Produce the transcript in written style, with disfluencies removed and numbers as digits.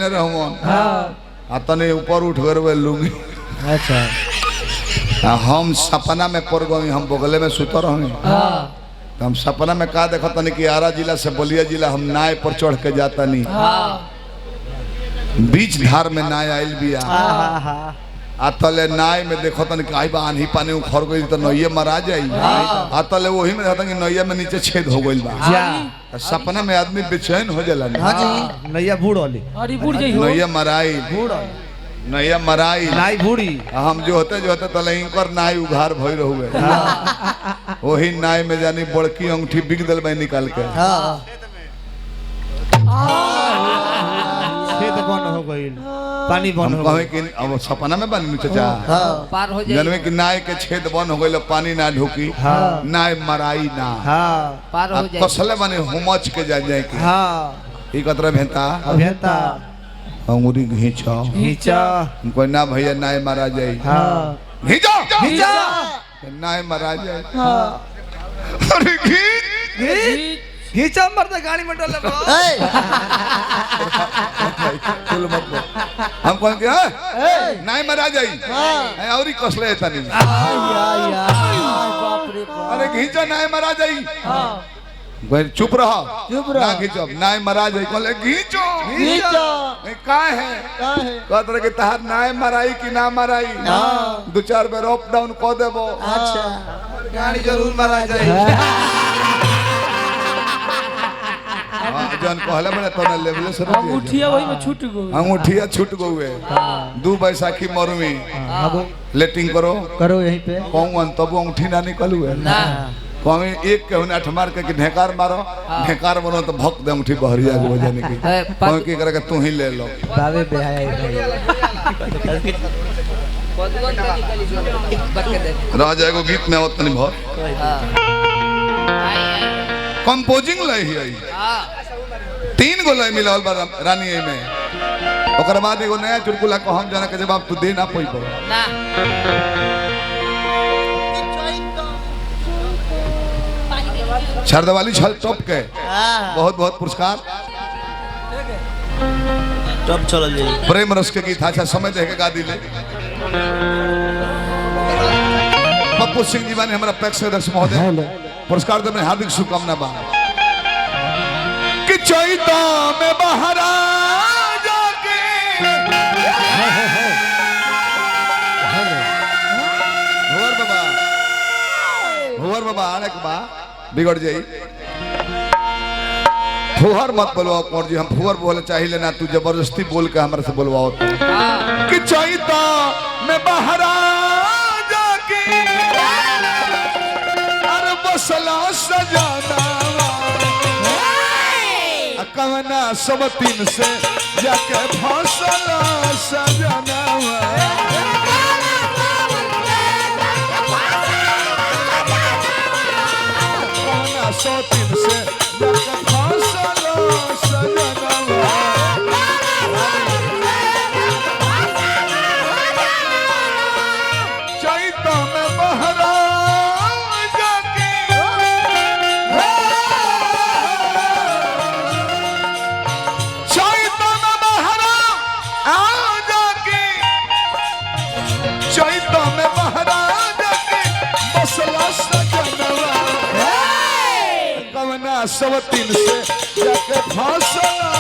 हेने रहूं आ तने ऊपर उठ कर वे लूंगी। अच्छा हम सपना में पड़ गई, हम बगले में सुत रही। तो हम सपना में का देखा तनी कि आरा जिला से बलिया जिला हम नाय पर चढ़ के जाता नहीं, बीच धार में नाय आइल बिया। आतले नाय में देखो तन कि आई बा आन्ही पानी उखड़ गई तो नैया मरा जाई। आतले वही में देखता कि नैया में नीचे छेद हो गइल बा। सपना में आदमी बेचैन हो जाला। हां जी नैया बूढ़ वाली, अरे बूढ़ जई हो, नैया मराई, बूढ़ नैया मराई, नाई बूढ़ी। हम जो होते तले इनकर नाय उघार भई रहुए। वही नाय में जानी बड़की अंगूठी बिक दल में निकाल के छेद बन हो गइल, पानी बन हो गइल। कि अब सपना में बन चाचा पार हो जाए जनमे कि नाय के छेद बन हो गइल, पानी ना ढुकी, नाय मराई ना, पार हो जाए। कसले बने हुमच के जाए कि हां ई कतरा भेंता भेंता अंगूरी घींचो कोई ना भैया नाय मारा जाए। घींचो नाय मारा जाए। अरे घींचा मरते गाड़ी में डाले हम कौन के नाय मरा जाई और ही कसले तनी। अरे घींचो नाय मरा जाई। चुप रहो ना घींचो नाय मरा जाई। कहले घींचो का है कहत रहे कि तहार नाय मराई कि ना मराई, दो चार बार अप डाउन क देबो। अच्छा गाड़ी जरूर मरा जाई। जन कहले बने तो ना लेवल से अंगूठिया वही में छूट गई, अंगूठिया छूट गए। दो बैसाखी मरुमी लेटिंग करो यहीं पे कहूँ तब अंगूठी ना निकल हुए ना कहूँ एक के होने 8 मार के ढेकार मारो, ढेकार बनो तो भक दे अंगूठी बहरिया हो जाने की कहूँ की करे तू ही ले लो। बाबे बेहाया रह जाएगो गीत में उतनी बहुत कंपोजिंग लय है। 3 गो लय मिलावल बा रानी में। ओकर बाद एगो नया चुटकुला को हम जाना के जवाब तू दे ना पइबो ना। छरदवाली छल टॉप के बहुत बहुत पुरस्कार। टॉप चल जाई प्रेम रस के गीत अच्छा समय दे के गा दिले। पप्पू सिंह जी ने हमारा पैक्स सदस्य महोदय पुरस्कार देने हार्दिक शुभकामना बा। कि चैता में बहरा जाके हुवर बाबा आने के बा बिगड़ जाई। फुहर मत बोलवाओ कौन जी, हम फुहर बोले चाहिए ना, तू जबरदस्ती बोल के हमारे से बोलवाओ। कि चैता में बहरा जाके अरे बसला सजाना कवना सब 3 से जाके फसला सजाना। कवना 103 से जाके फसला सजाना। चैता में बहरा जाके चैता में बहरा आ जाके चैता में बहरा जाके बसला सजनवा कवना सब 3 से जाके फसला